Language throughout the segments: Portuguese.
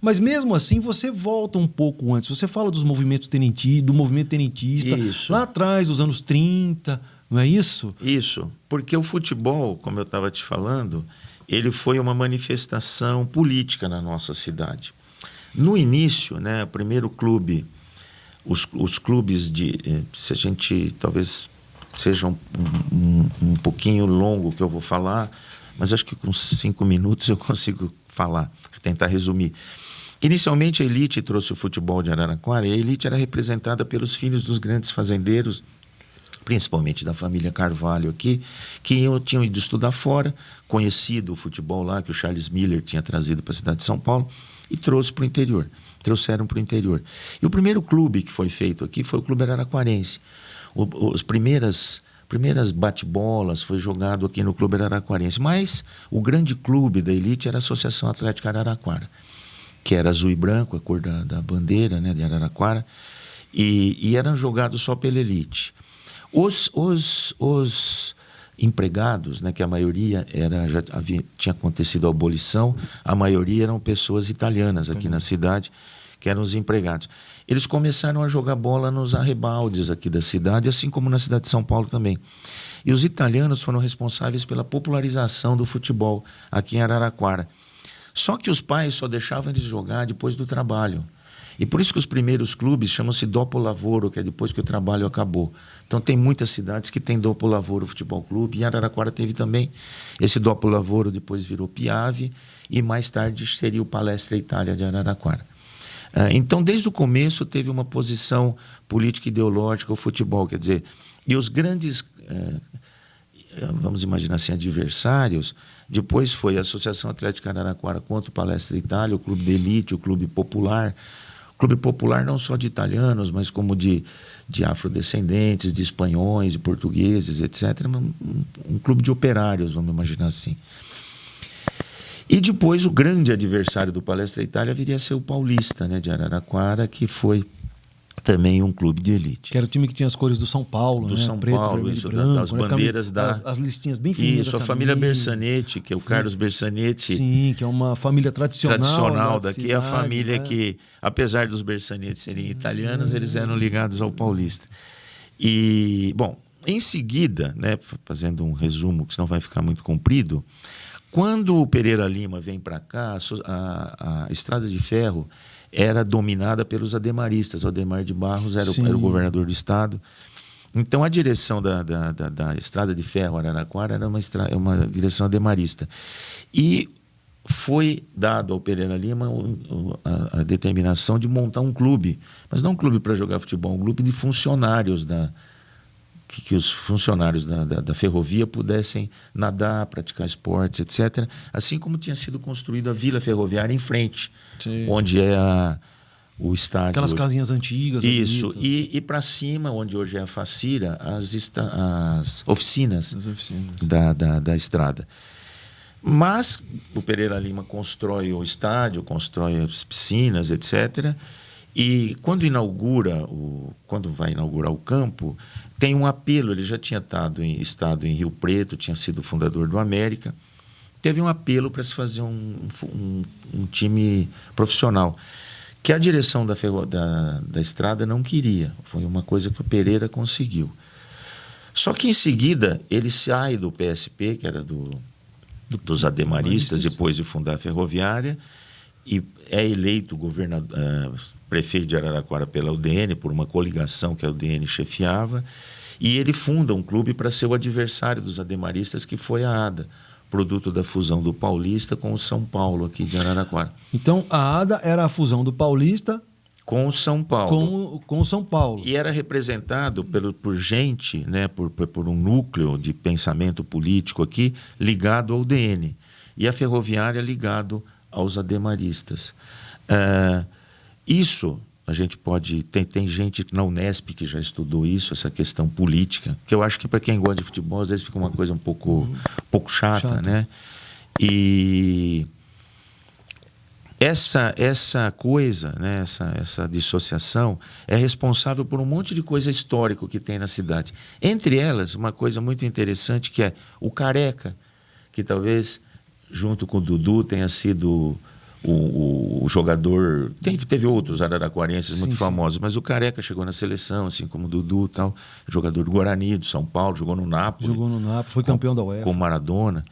Mas mesmo assim, você volta um pouco antes. Você fala dos movimentos do movimento tenentista, Isso. lá atrás, dos anos 30, não é isso? Isso, porque o futebol, como eu estava te falando, ele foi uma manifestação política na nossa cidade. No início, né, o primeiro clube, os clubes se a gente talvez seja um pouquinho longo o que eu vou falar, mas acho que com 5 minutos eu consigo falar, tentar resumir. Inicialmente a elite trouxe o futebol de Araraquara, e a elite era representada pelos filhos dos grandes fazendeiros, principalmente da família Carvalho aqui, que tinham ido estudar fora, conhecido o futebol lá, que o Charles Miller tinha trazido para a cidade de São Paulo, e trouxeram para o interior. E o primeiro clube que foi feito aqui foi o Clube Araraquarense. As primeiras bate-bolas foi jogado aqui no Clube Araraquarense, mas o grande clube da elite era a Associação Atlética Araraquara, que era azul e branco, a cor da bandeira, né, de Araraquara, e eram jogados só pela elite. Os empregados, né, que a maioria tinha acontecido a abolição, a maioria eram pessoas italianas aqui na cidade, que eram os empregados. Eles começaram a jogar bola nos arrebaldes aqui da cidade, assim como na cidade de São Paulo também. E os italianos foram responsáveis pela popularização do futebol aqui em Araraquara. Só que os pais só deixavam eles jogar depois do trabalho. E por isso que os primeiros clubes chamam-se Dopo Lavoro, que é depois que o trabalho acabou. Então tem muitas cidades que tem Dopo Lavoro Futebol Clube, e Araraquara teve também. Esse Dopo Lavoro depois virou Piave, e mais tarde seria o Palestra Itália de Araraquara. Então, desde o começo, teve uma posição política e ideológica o futebol, quer dizer, e os grandes, vamos imaginar assim, adversários, depois foi a Associação Atlética Araraquara contra o Palestra Itália, o Clube de Elite, o Clube Popular não só de italianos, mas como de afrodescendentes, de espanhóis, de portugueses, etc. Um clube de operários, vamos imaginar assim. E depois o grande adversário do Palestra Itália viria a ser o Paulista, né, de Araraquara, que foi também um clube de elite. Que era o time que tinha as cores do São Paulo, do né? São Preto, Paulo, vermelho isso, e branco. das bandeiras as listinhas bem fininhas. Isso, a família Bersanetti, que é o Carlos Bersanetti. Sim, que é uma família tradicional daqui, cidade, é a família, né, que, apesar dos Bersanetti serem italianos, eles eram ligados ao Paulista. E, bom, em seguida, né, fazendo um resumo, que senão vai ficar muito comprido, quando o Pereira Lima vem para cá, a Estrada de Ferro era dominada pelos ademaristas. O Ademar de Barros era o governador do estado. Então, a direção da Estrada de Ferro Araraquara era uma direção ademarista. E foi dado ao Pereira Lima a determinação de montar um clube, mas não um clube para jogar futebol, um clube de funcionários que os funcionários da ferrovia pudessem nadar, praticar esportes, etc. Assim como tinha sido construída a Vila Ferroviária em frente, onde é o estádio. Aquelas casinhas antigas. Isso, e para cima, onde hoje é a Facira, as oficinas, da estrada. Mas o Pereira Lima constrói o estádio, constrói as piscinas, etc., e quando vai inaugurar o campo, tem um apelo. Ele já tinha estado em Rio Preto, tinha sido fundador do América. Teve um apelo para se fazer um time profissional, que a direção da estrada não queria. Foi uma coisa que o Pereira conseguiu. Só que em seguida ele sai do PSP, que era dos ademaristas, depois de fundar a ferroviária, e é eleito prefeito de Araraquara pela UDN, por uma coligação que a UDN chefiava, e ele funda um clube para ser o adversário dos ademaristas, que foi a ADA, produto da fusão do Paulista com o São Paulo, aqui de Araraquara. Então, a ADA era a fusão do Paulista com o São Paulo. Com o São Paulo. E era representado por gente, né, por um núcleo de pensamento político aqui, ligado ao UDN. E a ferroviária ligado aos ademaristas. Isso a gente pode... Tem gente na Unesp que já estudou isso, essa questão política, que eu acho que para quem gosta de futebol, às vezes fica uma coisa um pouco chata, né? E essa coisa, né? essa dissociação é responsável por um monte de coisa histórica que tem na cidade. Entre elas, uma coisa muito interessante, que é o Careca, que talvez, junto com o Dudu, tenha sido o jogador... Teve outros araraquarenses muito Sim. famosos, mas o Careca chegou na seleção, assim como o Dudu e tal. Jogador do Guarani, do São Paulo, jogou no Napoli. Jogou no Napoli, foi campeão da UEFA. Com o Maradona.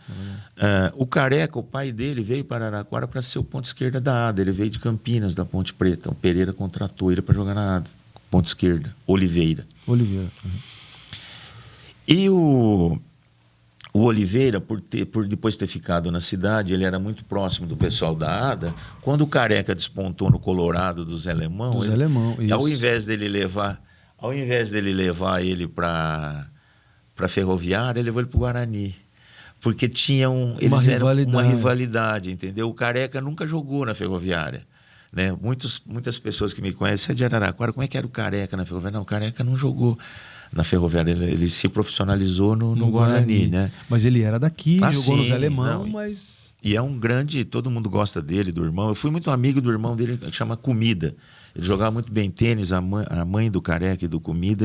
O Careca, o pai dele, veio para Araraquara para ser o ponta esquerda da ADA. Ele veio de Campinas, da Ponte Preta. O Pereira contratou ele para jogar na ADA. Ponta esquerda, Oliveira. Oliveira. E o Oliveira, por depois ter ficado na cidade, ele era muito próximo do pessoal da ADA. Quando o Careca despontou no Colorado do Zé Alemão, ao invés dele levar ele para Ferroviária, ele levou ele para o Guarani. Porque tinha uma rivalidade, entendeu? O Careca nunca jogou na Ferroviária. Né? Muitas pessoas que me conhecem é de Araraquara. Como é que era o Careca na Ferroviária? Não, o Careca não jogou na Ferroviária. Ele se profissionalizou no Guarani, né? Mas ele era daqui, jogou no Zé Alemão, não, mas... E é um grande... Todo mundo gosta dele, do irmão. Eu fui muito amigo do irmão dele, que chama Comida. Ele jogava muito bem tênis. A mãe do Careca e do Comida,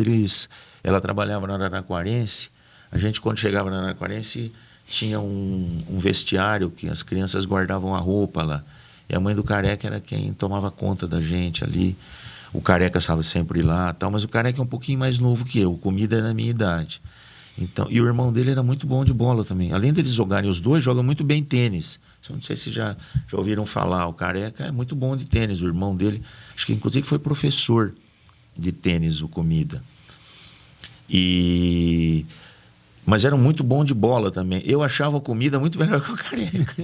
ela trabalhava na Araraquarense. A gente, quando chegava na Araraquarense, tinha um vestiário que as crianças guardavam a roupa lá. E a mãe do Careca era quem tomava conta da gente ali. O Careca estava sempre lá, tal, mas o Careca é um pouquinho mais novo que eu. O Comida é da minha idade. Então, e o irmão dele era muito bom de bola também. Além deles jogarem, os dois jogam muito bem tênis. Não sei se já ouviram falar. O Careca é muito bom de tênis. O irmão dele, acho que inclusive foi professor de tênis, o Comida. Mas era muito bom de bola também. Eu achava a Comida muito melhor que o Careca.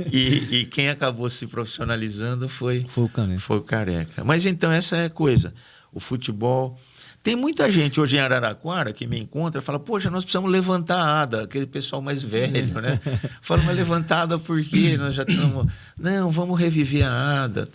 E quem acabou se profissionalizando foi o Careca. Mas então, essa é a coisa. O futebol... Tem muita gente hoje em Araraquara que me encontra e fala, poxa, nós precisamos levantar a ADA, aquele pessoal mais velho, né? Fala, mas levantar a ADA por quê? Nós já estamos... Não, vamos reviver a ADA.